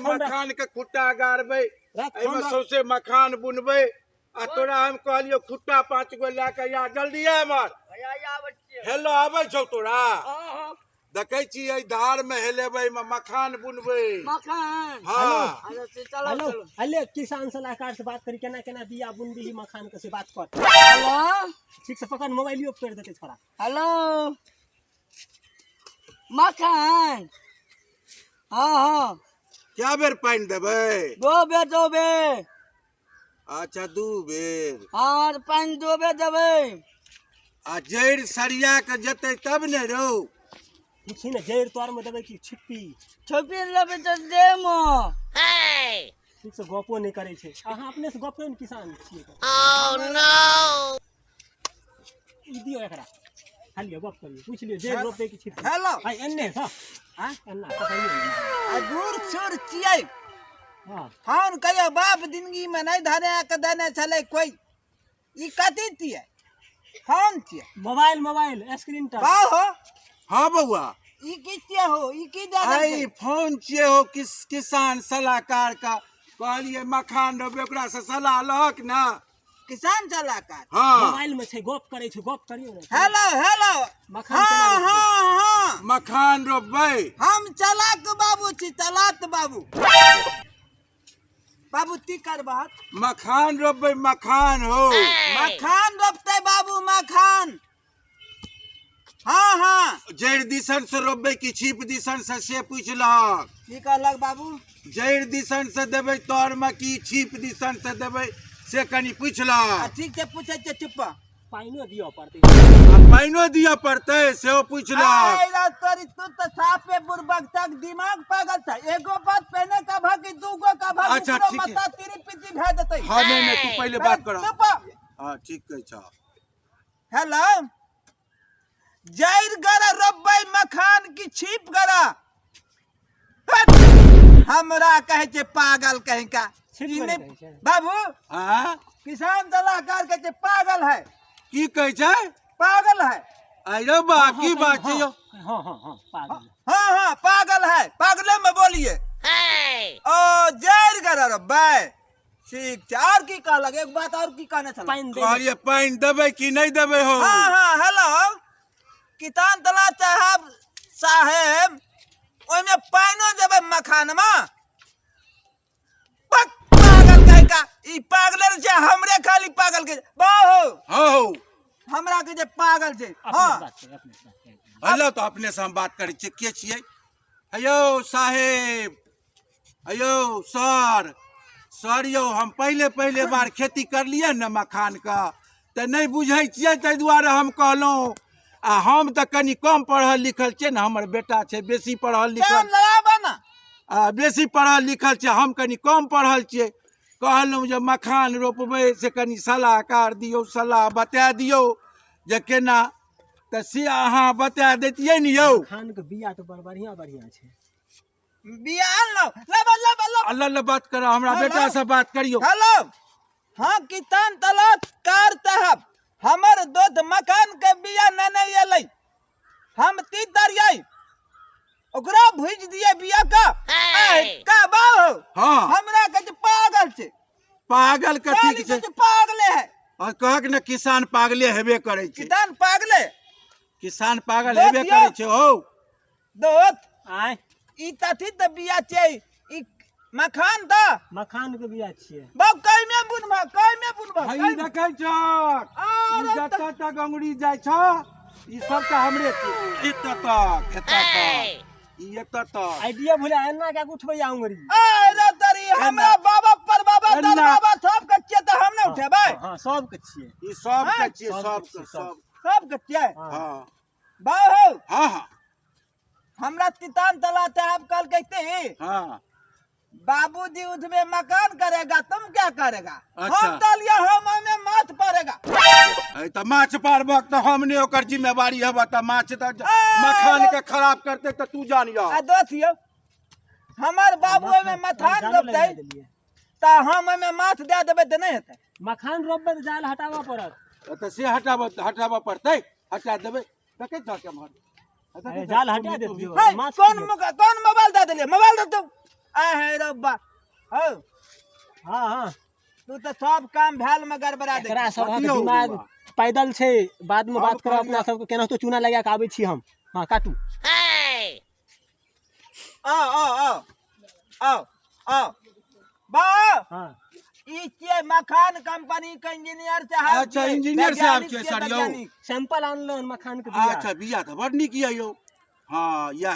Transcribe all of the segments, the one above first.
सौसे मखान के खुट्टा गाड़बे एमे सौसे मखान बुनबे आ तोरा हम कहलियो खुट्टा 5 गो लेके या जल्दी आ मर हेलो आबै छौ तोरा देखे छी ए धार में हेलेबे में मखान बुनबे मखान हां चलो हेलो किसान सलाहकार से बात करी केना केना बिया बुनबी मखान के से बात कर। हेलो ठीक से पकड़ मोबाइल ऑफ कर देते छोरा। हेलो मखान हाँ क्या बेर पानी देबे 2 बेर अच्छा 2 बेर हाँ पानी 2 बेर देबै आ जड़ सरिया के जते तब ने रौ छी ने जड़ तोर में देबे की छिप्पी लेबै त देमो ठीक से गपो नहीं करे छे अहाँ अपने से गप करिन किसान छिए ओह नो ई दियो एकरा खाली गप करियो पूछ लियो जड़ रोपे की छिप्पी हेलो भाई एन्ने छ हां एन्ना बताइए आ दूर सुर छियै हां हम कहियो बाप जिंदगी में नहीं धरे के देने छले कोई ई कथि छियै हम छियै मोबाइल स्क्रीन टच बाहो हां बउआ ई की छियै हो ई की दादा आई फोन छिए हो किसान सलाहकार का कहलिए मखान रोपे ओकरा से सलाह लहक ना किसान सलाहकार हां मोबाइल में छै गप करे छै गप करियो ना हेलो मखान हाँ केना रोपबै? हाँ मखान रोपबे हम चलाक बाबू छी चलाक बाबू बाबू ती कर बात मखान रोपबे मखान हो मखान रोपते बाबू मखान हाँ जड़ दिसन से रोपबे की छिप दिसन से पूछलक की कहलक बाबू जड़ दिसन से देबे तोर में की छिप दिसन से देबे से कनी पूछलक ठीक से पूछे छे चुप पाइनो दियो पड़ते आ पाइनो दिया पड़ते सेहो पूछलक आइला तोरी तू तो साफे बुरबक तक दिमाग पागल था एगो बात पहने का भागी दूगो का भागी अच्छा, पूरा ठीक है। मता तेरी पीती भेज देते हां नहीं तू पहले बात कर चुप हां ठीक कह छ हेलो जैर गरा रब्बई मखान की छिप गरा हमरा कहे छे पागल कहीं का छिप ई गरा नहीं- कहे छे? बाबू हां किसान सलाहकार कहे छे पागल है की कह छ पागल है अरे बा की बात छै यो हां पागल हाँ पागल है पागले में बोलिए ओ जैर गरा रब्बई ठीक है और की कहलक एक बात और की कहने छला पाइन दे कहलिए पाइन देबे की नहीं देबे हो हाँ हेलो किसान तलाब साहेब ओमे पाइनो देबे मखान में पागल कहे का ई पागल छे हमरे खाली पागल के बाहो हो हमरा के जे पागल छे अपने हां बात कर हेलो तो अपने से हम बात करे छी के छिए अयो साहेब अयो सर यो हम पहले बार खेती कर लिए न मखान का तो नहीं बुझे छिए ताहि दुआरे हम कहलौं आ हम तो कनी कम पढ़ल लिखल छे न हमर बेटा छे बेसी पढ़ल लिखल लड़ाबा ना आ बेसी पढ़ल लिखल छे हम कनी कम पढ़ल छिए कहलौं जे मखान रोपबे से कनी सलाहकार दियो सलाह बता दियो जे केना त से अहाँ बता देतिए न यौ खान के बिया तो बड़ बढ़िया छे बियान लो लब अल्लाह बात करो हमरा बेटा से बात करियो हेलो हां किसान तलाब कार तहब हमर दूध मकान के बिया नहीं एलै हम ती दरियाई ओकरा भुज दिए बिया का बाहो हां हमरा के पागल छे पागल कथी के छे पागले है और कहक न किसान पागले हेबे करे छे किसान पागल हेबे करे छे हो दोत आय ई तथी त बिया छे ई मखान द मखान के बिया छिए बाप कई में बुनबा हई देखे छ ई जत्ता तक अंगुरी जाय छ ई सब त हमरे छे एत तक आइडिया भुला एना क्या उठबै आंगुरी अरे तरी हमरा बाबा पर बाबा दल बाबा सब के छिए त हम न उठेबै हां सब के छिए ई सब के छिए सब के छिए हां बाहो हां हमरा तितान तला तहब कल कहते हां बाबूजी उसमें मकान करेगा तुम क्या करेगा अच्छा। हम डालिया हम हमें माथ पड़ेगा ए त माछ पारबक त हमने ओकर जिम्मेवारी हबा त माछ त मखान के खराब करते त तू जानियो आ दोथियो हमार बाबू में मथान रोपते त हम हमें माथ दे देबे त नहीं हेतै मखान रोपबे त जाल हटावा पड़त त से हटाबा पड़तै हटा देबे तके जा के मर जाल हटा दे दियो कौन मोबाइल दे देलिए मोबाइल दे दो है रब्बा हो हाँ हाँ तू तो सब काम भेल में गड़बड़ा दे एकरा सब बतियौ दिमाग बौआ। पैदल छै बाद में अब बात करब कहलियै- अपना सबके केना तो चूना लगा के आबै छी हम हाँ काटू आओ बा हाँ ई छियै मखान कंपनी के इंजीनियर साहब अच्छा, छियै, इंजीनियर साहब वैज्ञानिक छियै, छियै, सर यौ। वैज्ञानिक। सैंपल आनलो मखान के बिया अच्छा बिया तऽ बड़ नीक यऽ यौ हाँ या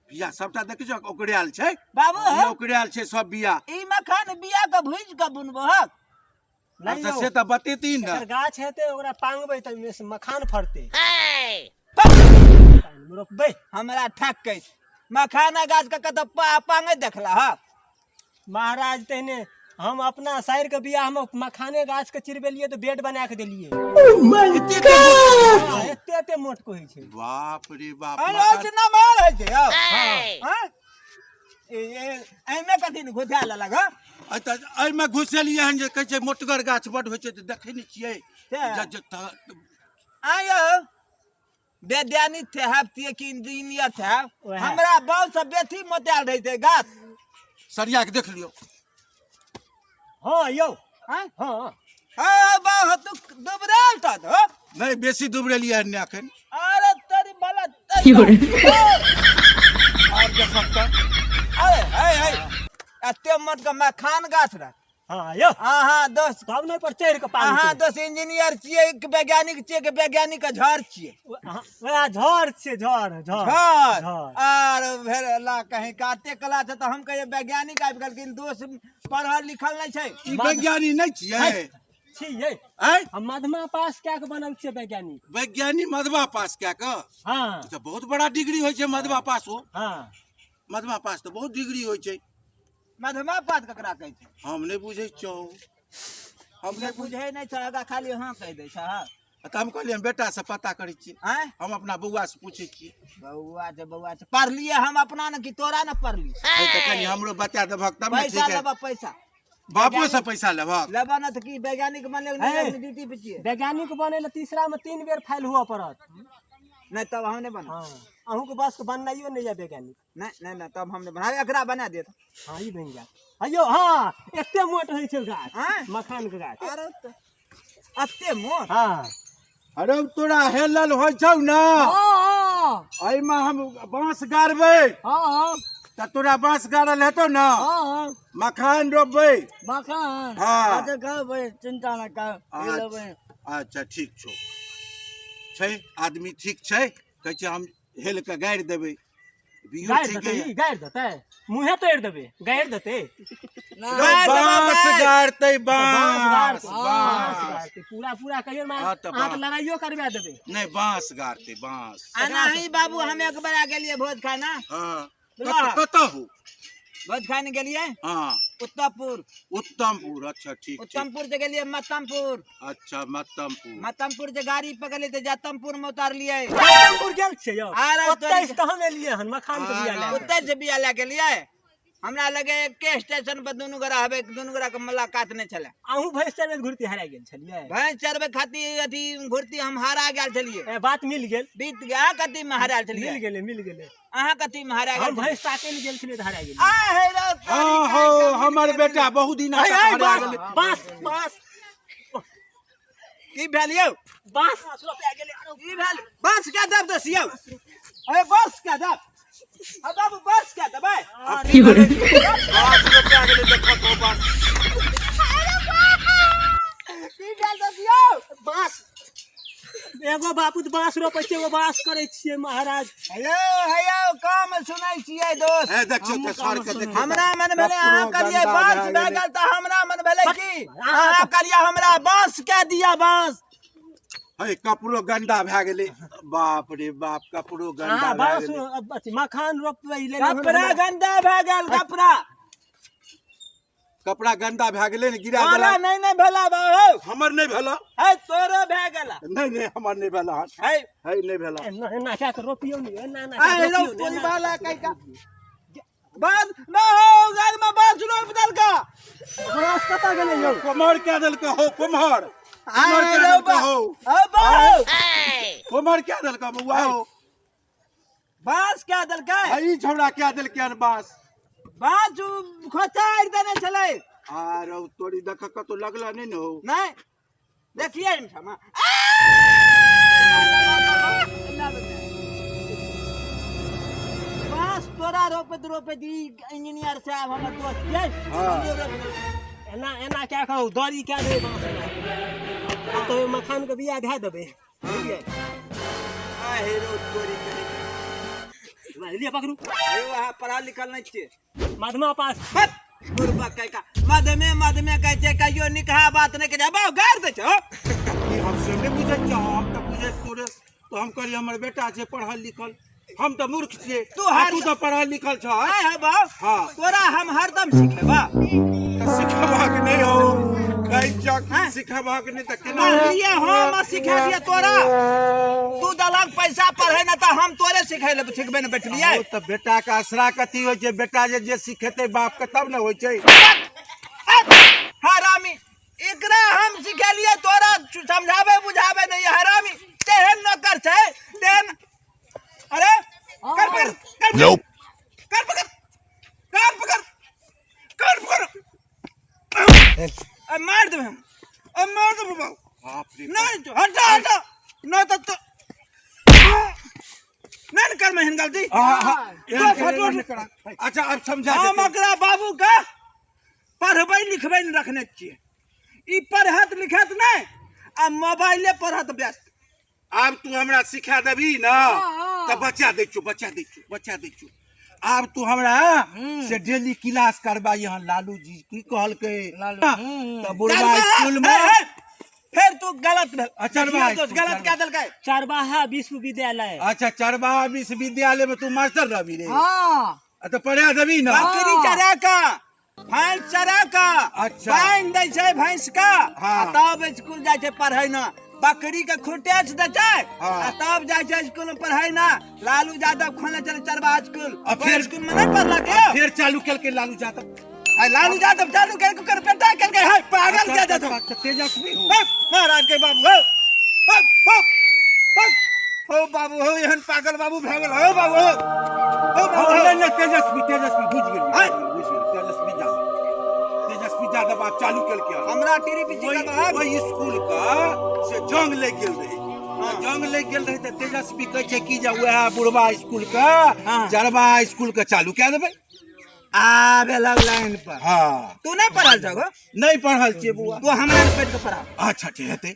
बिया सबटा देखै छौ ओकरेल छै बाबू ई ओकरेल छै सब बिया ई मखान बिया के भूज के बुनबो हक नहीं अच्छा यौ, से तऽ बतेती न एकर गाछ हेतै ओकरा पांगबै त ओइमे से मखान फड़तै रोपबै हमरा ठक के मखाना गाछ के कत पांगे देखला ह महाराज तेहने हम अपना साइर के बिया हम मखाने गाछ के चिरबेलिए तो बेड बना के देलिए एते मोट हाँ, एते मोट कहै छै बाप रे बाप अरे मखान- ओतना मार है छै यौ हां एमे कथि न घुसा लेलक ह तऽ एहिमे घुसेलियै हन जे कहै छै मोटगर गाछ बड होइ छै तऽ देखै नहि छियै छै। तऽ आयो वैज्ञानिक थे हफ्ते की इंजीनियर थे ओहे। हमरा बाल से बेथी मोटाल रहे थे गाछ सरिया के देख लियो हाँ यौ हां हाँ बा तू दुबराल था तो नहीं बेसी दुबरेलियै हन एखन अरे तेरी बाला और देखब तऽ अरे हे एते मोट के मखान गाछ रह हाँ यौ अहाँ दोस्त तब नहीं पर चढ़ के पानी अहाँ दोस्त इंजीनियर छियै कि वैज्ञानिक छियै कि वैज्ञानिक के झड़ छियै वह झड़ छै झड़ झड़ झड़ झड़ आर भेल ला कहीं काते कला छै तऽ हम कहिए वैज्ञानिक आबि गेलखिन दोस्त पढ़ल लिखल नहीं छै ई वैज्ञानिक नहीं छियै छियै आय हम मधमा पास कए के बनल छियै वैज्ञानिक वैज्ञानिक मधवा पास कए कऽ हाँ तऽ बहुत बड़ा डिग्री होइ छै मधवा पास हो हाँ मधवा पास तऽ बहुत डिग्री होइ छै मधमा पात ककरा कहै छै हम नहीं बुझै छौ हम जे नहीं बुझ बुझे नहीं छै आगा खाली हाँ कह दे छै तऽ हम कहलियै बेटा से पता करै छियै हैं हम अपना बौआ से पूछै छियै बउआ छै पढ़लिए हम अपना न कि तोरा न पढ़ली है तऽ कनि हमरो बता देबहक तब ने पैसा ठीक है लेबा पैसा बापो से पैसा लेबहक लेबा न त की वैज्ञानिक बनले है। ड्यूटी पे छियै वैज्ञानिक बने ला तीसरा में 3 बेर फाइल हुआ पड़त नहीं तब हम नहीं बना हाँ अहूँ के बस के बननाइयो नहीं है वैज्ञानिक नहीं तब हम नहीं बना एकरा बना देत हाँ ई बन जात अयो हाँ एते मोट होइ छै गाछ हैं? मखान के गाछ अरे अत्ते मोट हाँ अरे तोरा हेलल होइ छौ न हाँ एहिमे हम बांस गाड़बै हाँ तऽ तोरा बांस गाड़ल हेतौ न हाँ मखान रोपबै मखान हाँ चिंता न कर अच्छा ठीक छौ छै आदमी ठीक छै कहै छै हम हेल के गाड़ि देबै बियो गाड़ि ठीक देतै है ई गाड़ि देतै मुँहे तोड़ि देबै गाड़ि देतै बांस गाड़तै बांस बाँस बांस गाड़तै पूरा पूरा कहियो मार हाँ, तऽ अहाँके लड़ाइयो करबा देबै नहीं बांस गाड़तै बांस अनाही बाबू हम एक बार गेलिए भोज खाना हाँ वाह। कतऽ हो भोज खाने गेलिए हाँ उत्तमपुर उत्तमपुर अच्छा ठीक ठीक उत्तमपुर से गेलिए मतमपुर अच्छा मतमपुर मतमपुर से गाड़ी पकड़लिए तो जतमपुर में उतारलिए रामपुर गेल छियै यौ अरे ओतहि से तऽ हम एलियै हन मखान के बिया लए के। उत्तर से बिया लेके लिए हमरा लगे के स्टेशन पर दुनू गोरा हबे दुनू गोरा के मुलाकात नहीं चले अहूँ भैंस चरबैत घुरती हरा गेल छलियै भैंस चरबे खातिर अथी घुरती हम हारा गेल छलिए ए, बात मिल गेल बीत गया कथी में हरा छलिए मिल गेलै अहाँ कथी में हरा हम गेल भैंस ताके ले गेल छलियै तऽ हरा गेल आ हे रो हाँ हो हमर बेटा बहुत दिन अरे, तक अरे, हरा बाँस गेलै। बाँस बाँस की भेल यौ बाँस रोपा गेलै की भेल बस क्या दब दस यौ अरे बस क्या दब अब बाबू बस क्या दबाए की भेलै? बांस रोपा गेलै देखत हो बांस की भेल दस यौ बाँस एगो बापू तऽ बाँस रोपै छै एगो बाँस करै छियै महाराज हेयो हेयो काम सुनाई छियै दोस्त ए देखियो ते सर के देखियो हमरा मन भेले अहाँ करिए गंदा बांस भए भए गेलै। गेल त हमरा मन भेले की अहाँ करिए हमरा बांस क्या दिया बांस है कपड़ो गंदा भए गेलै बाप रे बाप कपड़ो गंदा हाँ भए बाँस गेलै अथी मखान रोपबै ले कपड़ा गंदा भए गेल कपड़ा कपड़ा गंदा भए गेलै ने गिरा तोरा देला नहीं भेला बाबू हमर नहीं भेला है तोरो भए गेला नहीं हमर नहीं भेला हन है है नहीं भेला एना क्या के रोपियो नहीं एना आई रो कोई वाला कई का बांस न हो घर में बांस रोप दल का बाँस कतऽ गेलै यौ कुम्हर क्या देल के हो कुम्हर कुम्हर आई क्या रो देल के हो बाबू कुम्हर क्या देल के बउआ हो बांस क्या दल का ई छौड़ा क्या देल के बांस बाँच खोचार देने चले आर तोरी देख कतो लगला नहीं न हो नहीं देखिए इनका बस तोरा रोपे दी इंजीनियर साहब हमर दोस्त छै एना एना क्या कहो दौरी क्या दे तो मखान के बिया धै देबे बुझलिए आ हेरो तोरी करे लिया पकड़ू अरे वहां पढ़ा लिखल नहीं छिए मधमा पास बस गुरबा कह का मधमे कह छै कहियो निकहा बात नहीं करे बा गार दे छो हम से नहीं बुझे हम तो बुझे तोरे तो हम करी हमर बेटा छै पढ़ल लिखल हम तो मूर्ख छिए तू तो पढ़ल लिखल छ है बा हां तोरा हम हरदम सिखेबा सिखबा के नहीं हो कई चक सिखबा के नहीं त केना लिए हम सिखा दिया तोरा तू दलक पैसा पढ़े ना त हम तोरे सिखाई ले सिखबे न बैठलिए तो बेटा का आसरा कथी होय छै बेटा जे सिखेते बाप के तब न होय छै हरामी एकरा हम सिखेलिए तोरा समझावे बुझावे नहीं हरामी तेहन नौकर छै तेहन अरे कर पकड़ कर पकड़ अब मार दे हम अब मार दे बाबू बाप रे नहीं तो हटा नहीं तो नहीं कर मैं गलती अच्छा अब समझा हम एकरा बाबू का पढ़बै लिखबै न रखने छिए ई पढ़त लिखत नहीं आ मोबाइले पढ़त व्यस्त अब तू हमरा सिखा देबी ना तो बच्चा दै छु अब तू हमरा से डेली क्लास करबा यहाँ लालू जी की कहल के तो बुढ़वा स्कूल में फिर तू गलत चरवाहा गलत क्या दल का चरवाहा विश्वविद्यालय अच्छा चरवाहा विश्वविद्यालय में तू मास्टर रवि रे हां तो पढ़ा देबी ना बकरी चरा का भैंस चरा का अच्छा पानी दै छै भैंस का हाँ। तब स्कूल जाय छै पढ़ै ना बकरी के खुटे दे छै हाँ। तब जाय छै स्कूल में पढ़ै ना लालू यादव खोले चले चरवाहा स्कूल फिर स्कूल में नहीं पढ़ला के फिर चालू कल के लालू यादव लालू यादव चालू कर बेटा के है पागल क्या जातो तेजस्वी हो महाराज के बाबू हो बाबू हो एहन पागल बाबू भे गेल हो बाबू हो बाबू नहीं तेजस्वी बुझ गेल तेजस्वी यादव आप चालू कल के हमरा टीरी पीछे का वही स्कूल का से जंग लग गेल रहे जंग लग गेल रहे तो तेजस्वी कहे छै कि वह बुढ़वा स्कूल का चरवाहा स्कूल का चालू क्या देबे आबे लग लाइन पर हाँ तू नहीं पढ़ल छो नहीं पढ़ल छिए बुआ तू हमरा पेट के पढ़ा अच्छा ठीक हेते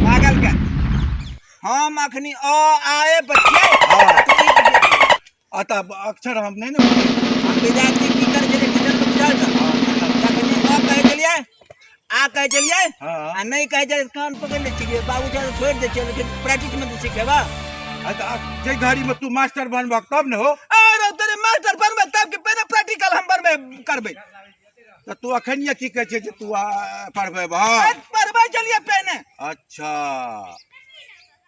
पागल का हम अखनी अ आए बच्चे अतः अक्षर हम नहीं ना हम विद्यार्थी की कर के किचन में चल अखनी अ कह चलिए आ कह चलिए आ नहीं कह चलिए कान पकड़ ले छिए बाबू जी छोड़ दे छिए लेकिन प्रैक्टिस में सिखेबा जे घड़ी में तू मास्टर बनबा तब न हो अरे तेरे मास्टर बनबे तब के पहले प्रैक्टिकल हम बनबे करबे तो तू अखन ये की कहे छै जे तू पढ़बे भाई पढ़बे चलिए पहले अच्छा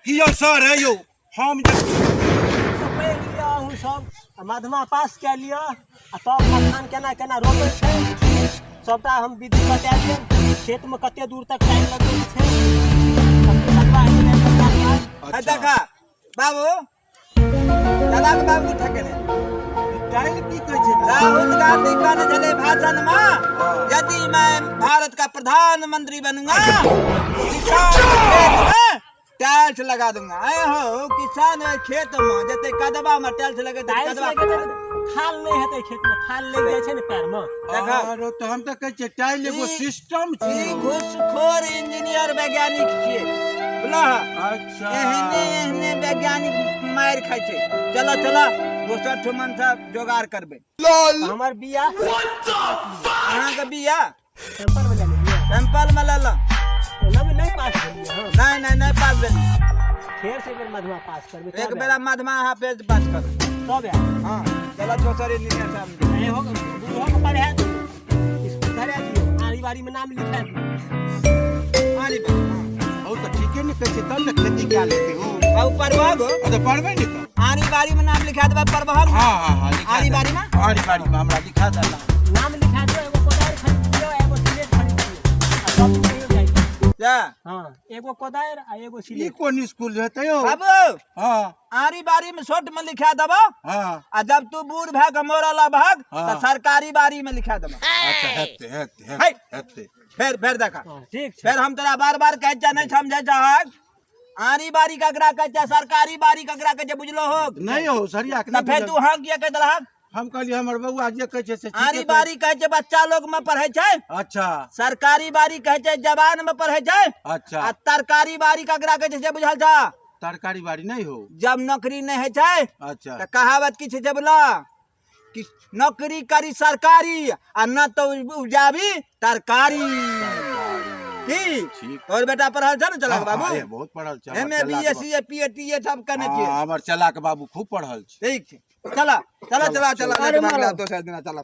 कि यो सर है यो हम जे पढ़ लिया हूँ सब मधमा पास कए लिया आ तब मखान केना केना रोपे छै सबटा हम विधि बता देब खेत में कते दूर तक टाइम लगै छै देखा बाबू दादा के बाबू ठके ने टाइल की कहे छै राहुल गांधी कहने चले भाषण में यदि मैं भारत का प्रधानमंत्री बनूंगा किसान खेत में टाइल्स लगा दूंगा आए हो किसान खेत में जते कदबा में टाइल्स लगे टाइल्स लगे खाल नहीं हेतै खेत में खाल लग जाय छै ने पैर में देखा अरे तो हम तो कहे छै टाइल एगो सिस्टम छै ई घुसखोर इंजीनियर वैज्ञानिक छिए बुला अच्छा एहने वैज्ञानिक मार खाय छै चलो दोसर ठुमन से जोगाड़ करबे हमर बिया अहाँ के बिया टेम्पर में ले लिया सैंपल में ले लो नबे नहीं पास भेलिए हां नहीं पास भेली फेर से बेर मधमा पास करबे एक बेरा मधमा अहाँ पेज पास कर तब यार हां चलो दोसर इंजीनियर साहब ए हो बुढ़ो को पढ़ा स्कूल धरा दियो आरी बारी में नाम लिखा दियो आरी हो तो ठीक है ने कहे छै तब न खेती क्या लेते हो अब परवाग तो पढ़बे नहीं तो आरी बारी में नाम लिखा देबा परवाग हां आरी बारी में हमरा लिखा देला नाम लिखा दियो एगो कोदार खरीद दियो एगो सिलेट खरीद दियो आ सब नहीं हो जाई हाँ एगो कोदार आ एगो ई सिलेट। कौन स्कूल हेतै यौ? बाबू हाँ आरी बारी में शॉर्ट में लिखा दबो हाँ आ जब तू बूढ़ भाग मोरला भाग हाँ। तो सरकारी बारी में लिखा दबो। अच्छा हेतै हेतै है। हेतै हेतै। फिर देखा हाँ ठीक छै। फिर हम तोरा बार बार कह जा नहीं समझे चाहक आरी बारी ककरा कह जा सरकारी बारी ककरा कह जा बुझलो हो नहीं हो सरिया तो फिर तू हाँ किया कह दलहा हम कहलिए हमर बउआ जे कहै छै से ठीके आरी कहै- बारी कह छै बच्चा लोग में पढ़े छै अच्छा सरकारी बारी कह छै जवान में पढ़े छै अच्छा आ तरकारी बारी ककरा कह छै से बुझल छा तरकारी बाड़ी नहीं हो जब नौकरी नहीं है छै अच्छा तो कहावत की छै बोला कि नौकरी करी सरकारी आ न तो उपजाबी तरकारी की ठीक। और बेटा पढ़ल छ न चला हाँ, बाबू हाँ, ये बहुत पढ़ल छै M A B S C PhD ये सब करने हाँ, छियै हमर चला के बाबू खूब पढ़ल छै। ठीक छै चला चला चला चला अरे चला मारो। दोसर दिन चला